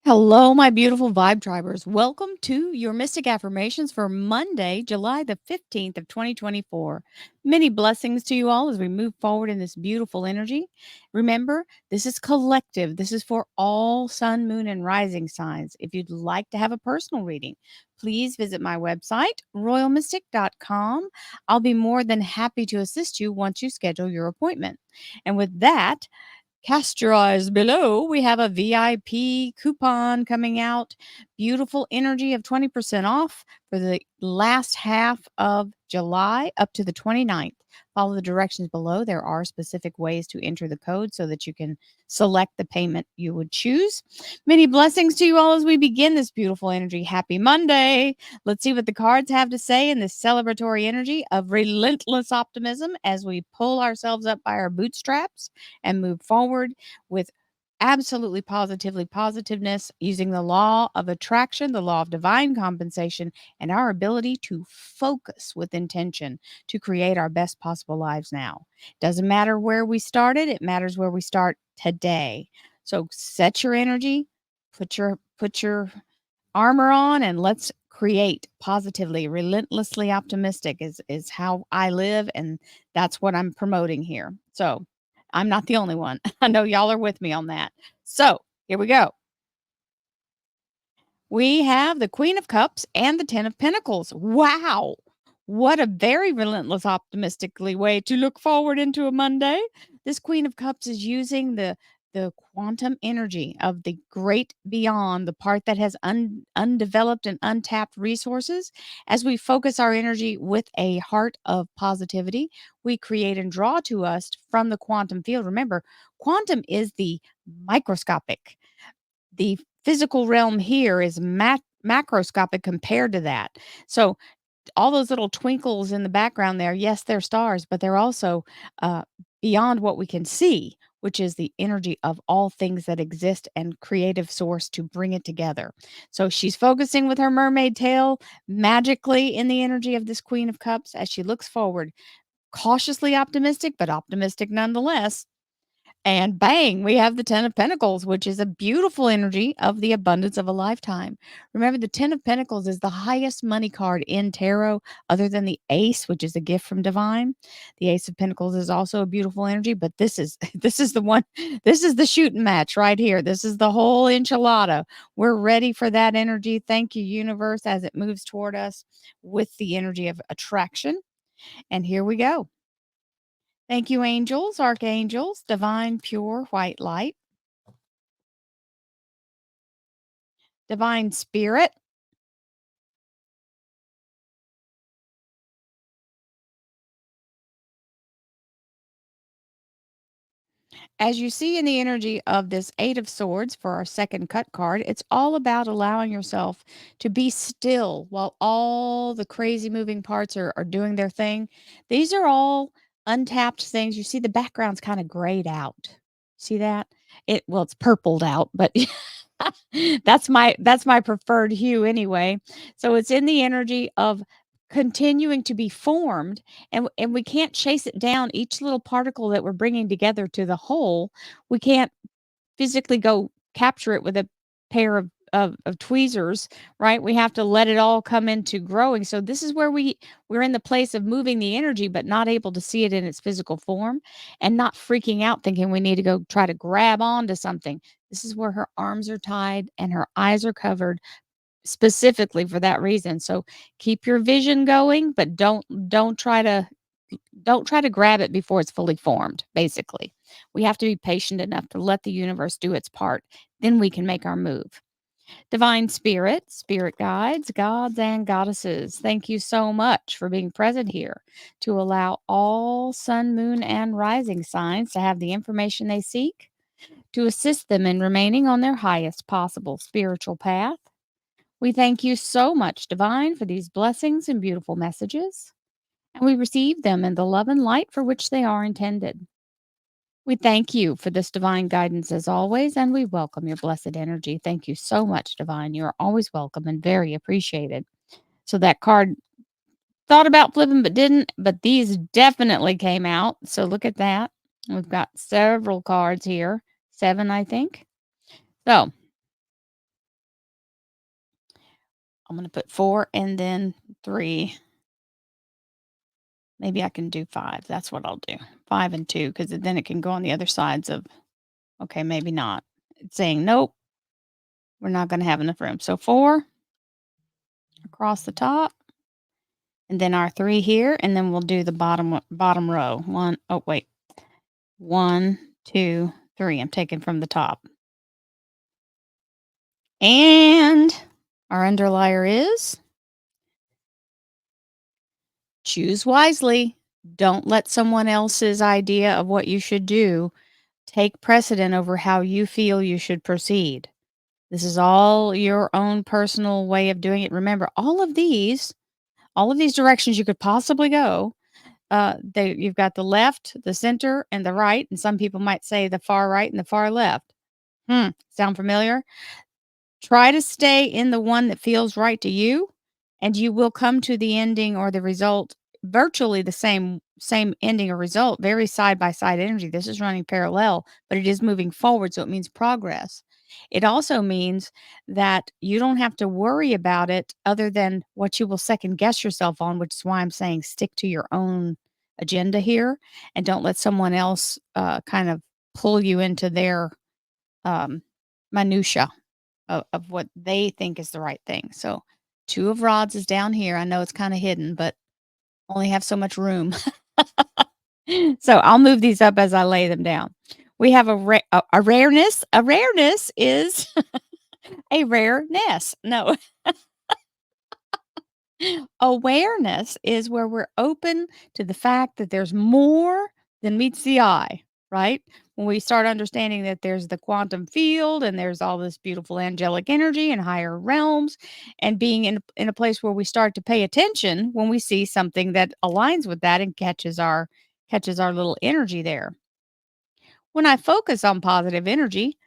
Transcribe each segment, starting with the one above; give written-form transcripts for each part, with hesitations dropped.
Hello, my beautiful vibe tribers. Welcome to your Mystic Affirmations for Monday, July the 15th of 2024. Many blessings to you all as we move forward in this beautiful energy. Remember, this is collective. This is for all sun, moon, and rising signs. If you'd like to have a personal reading, please visit my website, royalmystic.com. I'll be more than happy to assist you once you schedule your appointment. And with that, cast your eyes below. We have a VIP coupon coming out. Beautiful energy of 20% off for the last half of July up to the 29th. Follow the directions below. There are specific ways to enter the code so that you can select the payment you would choose. Many blessings to you all as we begin this beautiful energy. Happy Monday. Let's see what the cards have to say in this celebratory energy of relentless optimism as we pull ourselves up by our bootstraps and move forward with absolutely positively positiveness using the law of attraction, the law of divine compensation, and our ability to focus with intention to create our best possible lives now. Doesn't matter where we started, it matters where we start today. So set your energy, put your armor on, and let's create positively. Relentlessly optimistic is how I live, and that's what I'm promoting here. So I'm not the only one. I know y'all are with me on that. So here we go. We have the Queen of Cups and the Ten of Pentacles. Wow. What a very relentless, optimistically way to look forward into a Monday. This Queen of Cups is using the quantum energy of the great beyond, the part that has undeveloped and untapped resources. As we focus our energy with a heart of positivity, we create and draw to us from the quantum field. Remember, quantum is the microscopic. The physical realm here is macroscopic compared to that. So all those little twinkles in the background there, yes, they're stars, but they're also uh, beyond what we can see, which is the energy of all things that exist and creative source to bring it together. So she's focusing with her mermaid tail magically in the energy of this Queen of Cups as she looks forward, cautiously optimistic, but optimistic nonetheless. And bang, we have the 10 of Pentacles, which is a beautiful energy of the abundance of a lifetime. Remember, the 10 of Pentacles is the highest money card in tarot, other than the Ace, which is a gift from divine. The Ace of Pentacles is also a beautiful energy, but this is this is the one, this is the shooting match right here. This is the whole enchilada. We're ready for that energy. Thank you, universe, as it moves toward us with the energy of attraction. And here we go. Thank you, angels, archangels, divine, pure, white light, divine spirit. As you see in the energy of this Eight of Swords for our second cut card, it's all about allowing yourself to be still while all the crazy moving parts are doing their thing. These are all untapped things. You see the background's kind of grayed out. See that? It's purpled out, but that's my preferred hue anyway. So it's in the energy of continuing to be formed, and we can't chase it down. Each little particle that we're bringing together to the whole, we can't physically go capture it with a pair of tweezers, right? We have to let it all come into growing. So this is where we're in the place of moving the energy, but not able to see it in its physical form, and not freaking out thinking we need to go try to grab onto something. This is where her arms are tied and her eyes are covered specifically for that reason. So keep your vision going, but don't try to grab it before it's fully formed, basically. We have to be patient enough to let the universe do its part. Then we can make our move. Divine spirit, spirit guides, gods, and goddesses, thank you so much for being present here to allow all sun, moon, and rising signs to have the information they seek to assist them in remaining on their highest possible spiritual path. We thank you so much, Divine, for these blessings and beautiful messages, and we receive them in the love and light for which they are intended. We thank you for this divine guidance as always, and we welcome your blessed energy. Thank you so much, Divine. You are always welcome and very appreciated. So that card thought about flipping but didn't, but these definitely came out. So look at that. We've got several cards here, 7, I think. So I'm going to put 4 and then 3. Maybe I can do 5. That's what I'll do. 5 and 2 because then it can go on the other sides of, okay, maybe not. It's saying, nope, we're not going to have enough room. So 4 across the top and then our 3 here. And then we'll do the bottom row. Oh, wait. 1, 2, 3. I'm taking from the top. And our underlier is choose wisely. Don't let someone else's idea of what you should do take precedent over how you feel you should proceed. This is all your own personal way of doing it. Remember, all of these directions you could possibly go. You've got the left, the center, and the right. And some people might say the far right and the far left. Sound familiar? Try to stay in the one that feels right to you, and you will come to the ending or the result virtually the same ending or result, very side by side energy. This is running parallel, but it is moving forward, so it means progress. It also means that you don't have to worry about it other than what you will second guess yourself on, which is why I'm saying stick to your own agenda here and don't let someone else kind of pull you into their um, minutia of what they think is the right thing. So 2 of rods is down here. I know it's kind of hidden, but only have so much room. So I'll move these up as I lay them down. We have a rareness. A rareness is a rareness. No, awareness is where we're open to the fact that there's more than meets the eye, right? When we start understanding that there's the quantum field and there's all this beautiful angelic energy and higher realms, and being in a place where we start to pay attention when we see something that aligns with that and catches our little energy there. When I focus on positive energy,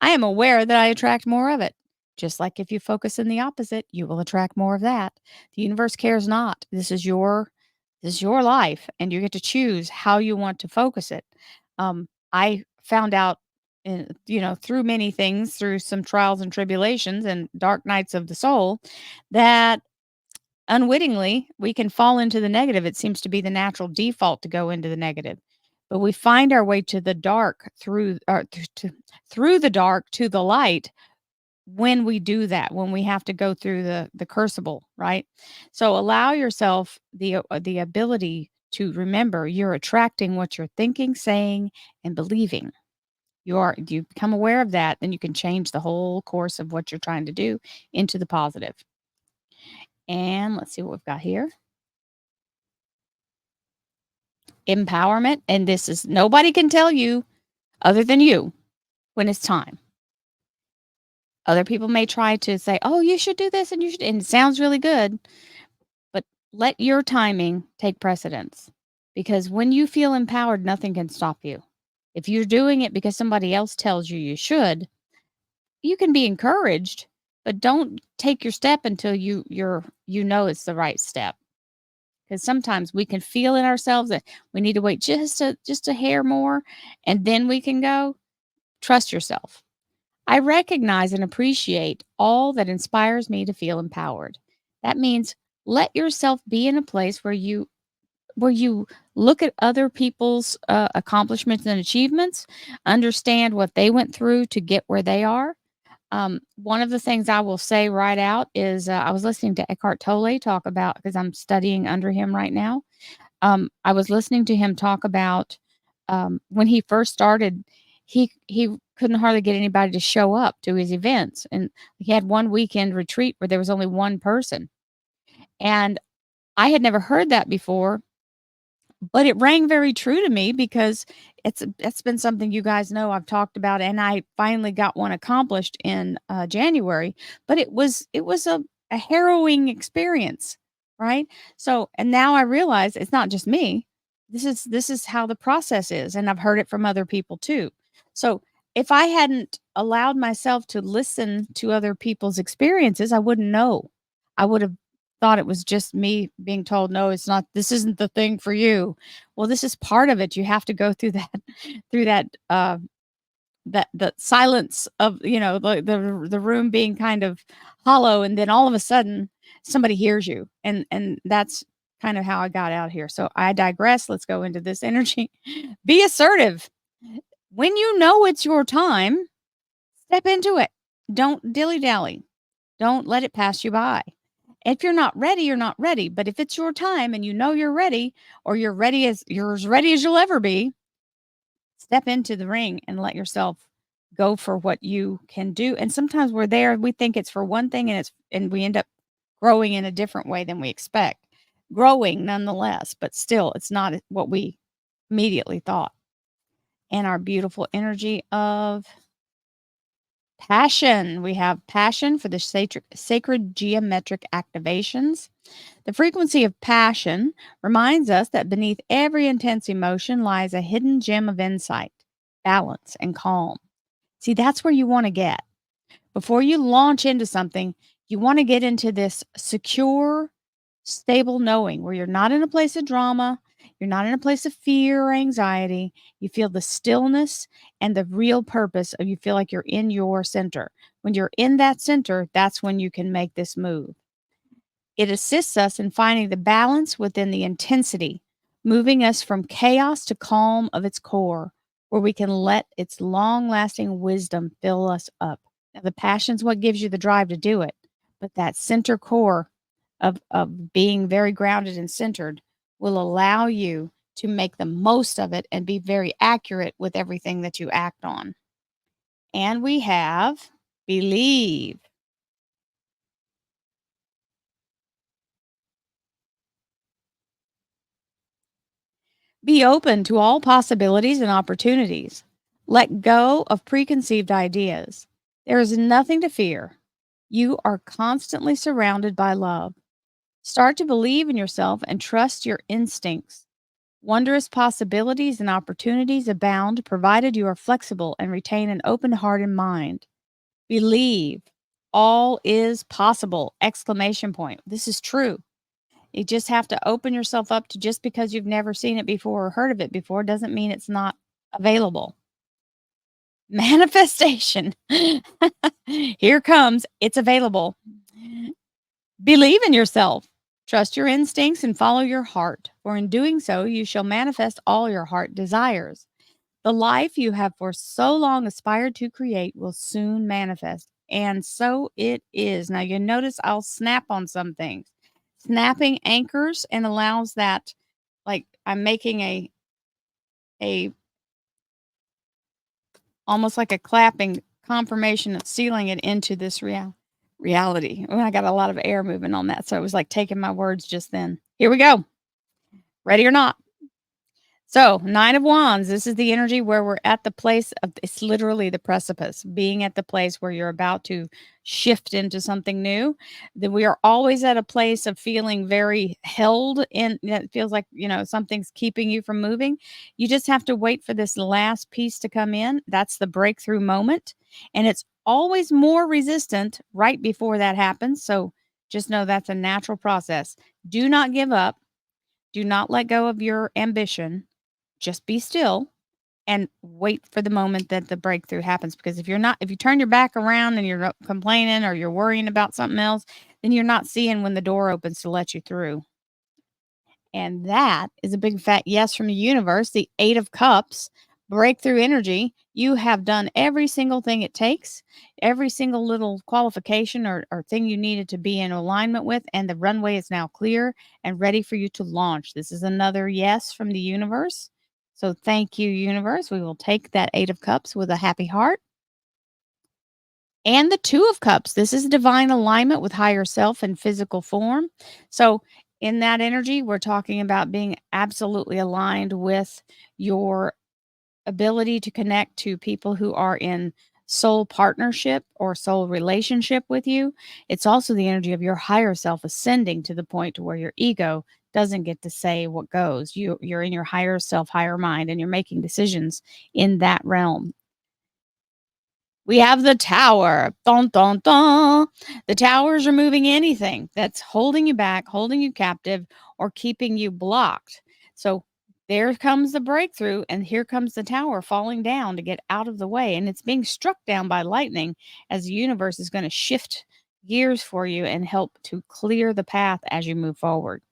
I am aware that I attract more of it. Just like if you focus in the opposite, you will attract more of that. The universe cares not. This is your life and you get to choose how you want to focus it. I found out through many things, through some trials and tribulations and dark nights of the soul, that unwittingly, we can fall into the negative. It seems to be the natural default to go into the negative. But we find our way to the dark through the dark to the light when we do that, when we have to go through the crucible, right? So allow yourself the ability to remember you're attracting what you're thinking, saying, and believing. You become aware of that, then you can change the whole course of what you're trying to do into the positive. And let's see what we've got here. Empowerment, and this is nobody can tell you other than you when it's time. Other people may try to say, "Oh, you should do this and you should," and it sounds really good, but let your timing take precedence. Because when you feel empowered, nothing can stop you. If you're doing it because somebody else tells you you should, you can be encouraged, but don't take your step until you know it's the right step. Because sometimes we can feel in ourselves that we need to wait just a hair more, and then we can go. Trust yourself. I recognize and appreciate all that inspires me to feel empowered. That means let yourself be in a place where you look at other people's accomplishments and achievements, understand what they went through to get where they are. One of the things I will say right out is I was listening to Eckhart Tolle talk about, because I'm studying under him right now. I was listening to him talk about when he first started, he couldn't hardly get anybody to show up to his events, and he had one weekend retreat where there was only one person, and I had never heard that before, but it rang very true to me because it's been something you guys know I've talked about, and I finally got one accomplished in January. But it was a harrowing experience, right? So, and now I realize it's not just me. This is how the process is, and I've heard it from other people too. So, if I hadn't allowed myself to listen to other people's experiences, I wouldn't know. I would have thought it was just me being told, "No, it's not, this isn't the thing for you." Well, this is part of it. You have to go through that through that the silence of, the room being kind of hollow, and then all of a sudden somebody hears you. And that's kind of how I got out here. So I digress. Let's go into this energy. Be assertive. When you know it's your time, step into it. Don't dilly-dally. Don't let it pass you by. If you're not ready, you're not ready. But if it's your time and you know you're ready, or you're as ready as you'll ever be, step into the ring and let yourself go for what you can do. And sometimes we're there, we think it's for one thing, and we end up growing in a different way than we expect. Growing nonetheless, but still it's not what we immediately thought. And our beautiful energy of passion. We have passion for the sacred geometric activations. The frequency of passion reminds us that beneath every intense emotion lies a hidden gem of insight, balance, and calm. See, that's where you want to get. Before you launch into something, you want to get into this secure, stable knowing where you're not in a place of drama, you're not in a place of fear or anxiety. You feel the stillness and the real purpose of you feel like you're in your center. When you're in that center, that's when you can make this move. It assists us in finding the balance within the intensity, moving us from chaos to calm of its core, where we can let its long lasting wisdom fill us up. Now, the passion's what gives you the drive to do it, but that center core of being very grounded and centered will allow you to make the most of it and be very accurate with everything that you act on. And we have believe. Be open to all possibilities and opportunities. Let go of preconceived ideas. There is nothing to fear. You are constantly surrounded by love. Start to believe in yourself and trust your instincts. Wondrous possibilities and opportunities abound provided you are flexible and retain an open heart and mind. Believe all is possible! Exclamation point. This is true. You just have to open yourself up to just because you've never seen it before or heard of it before doesn't mean it's not available. Manifestation. Here comes. It's available. Believe in yourself. Trust your instincts and follow your heart, for in doing so, you shall manifest all your heart desires. The life you have for so long aspired to create will soon manifest. And so it is. Now, you notice I'll snap on some things. Snapping anchors and allows that, like I'm making a almost like a clapping confirmation of sealing it into this reality. Oh, I got a lot of air moving on that. So it was like taking my words just then. Here we go. Ready or not? So, Nine of Wands, this is the energy where we're at the place of it's literally the precipice, being at the place where you're about to shift into something new. That we are always at a place of feeling very held in it feels like, something's keeping you from moving. You just have to wait for this last piece to come in. That's the breakthrough moment. And it's always more resistant right before that happens. So, just know that's a natural process. Do not give up. Do not let go of your ambition. Just be still and wait for the moment that the breakthrough happens, because if you turn your back around and you're complaining or you're worrying about something else, then you're not seeing when the door opens to let you through. And that is a big fat yes from the universe. The 8 of Cups, breakthrough energy. You have done every single thing it takes, every single little qualification or thing you needed to be in alignment with. And the runway is now clear and ready for you to launch. This is another yes from the universe. So thank you, universe. We will take that 8 of Cups with a happy heart. And the 2 of Cups. This is divine alignment with higher self and physical form. So in that energy, we're talking about being absolutely aligned with your ability to connect to people who are in soul partnership or soul relationship with you. It's also the energy of your higher self ascending to the point to where your ego doesn't get to say what goes. You're in your higher self, higher mind, and you're making decisions in that realm. We have the tower. Dun, dun, dun. The tower is removing anything that's holding you back, holding you captive, or keeping you blocked. So there comes the breakthrough, and here comes the tower falling down to get out of the way. And it's being struck down by lightning as the universe is going to shift gears for you and help to clear the path as you move forward.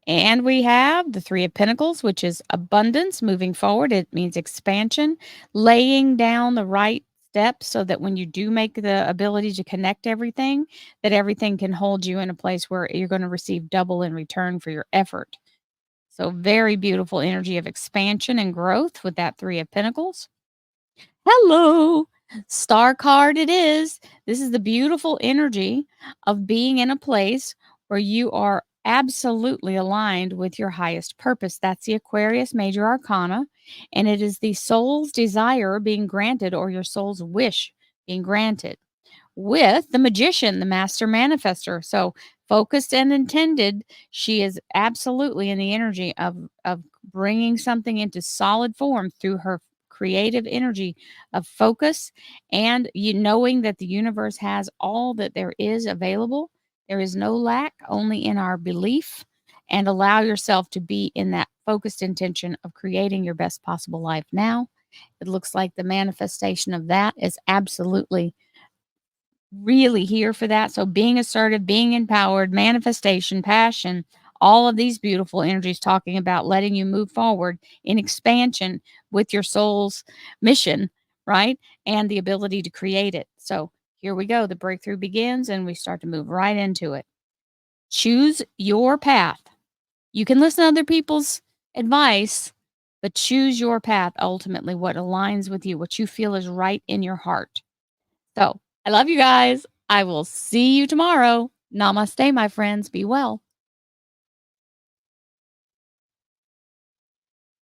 And we have the Three of Pentacles, which is abundance moving forward. It means expansion, laying down the right steps so that when you do make the ability to connect everything, that everything can hold you in a place where you're going to receive double in return for your effort. So, very beautiful energy of expansion and growth with that Three of Pentacles. Hello. Star card it is. This is the beautiful energy of being in a place where you are absolutely aligned with your highest purpose. That's the Aquarius Major Arcana, and it is the soul's desire being granted or your soul's wish being granted with the magician, the master manifester. So focused and intended, she is absolutely in the energy of bringing something into solid form through her creative energy of focus and you knowing that the universe has all that there is available. There is no lack, only in our belief. And allow yourself to be in that focused intention of creating your best possible life now. It looks like the manifestation of that is absolutely really here for that. So being assertive, being empowered, manifestation, passion, all of these beautiful energies talking about letting you move forward in expansion with your soul's mission, right? And the ability to create it. So here we go. The breakthrough begins and we start to move right into it. Choose your path. You can listen to other people's advice, but choose your path ultimately, what aligns with you, what you feel is right in your heart. So I love you guys. I will see you tomorrow. Namaste, my friends. Be well.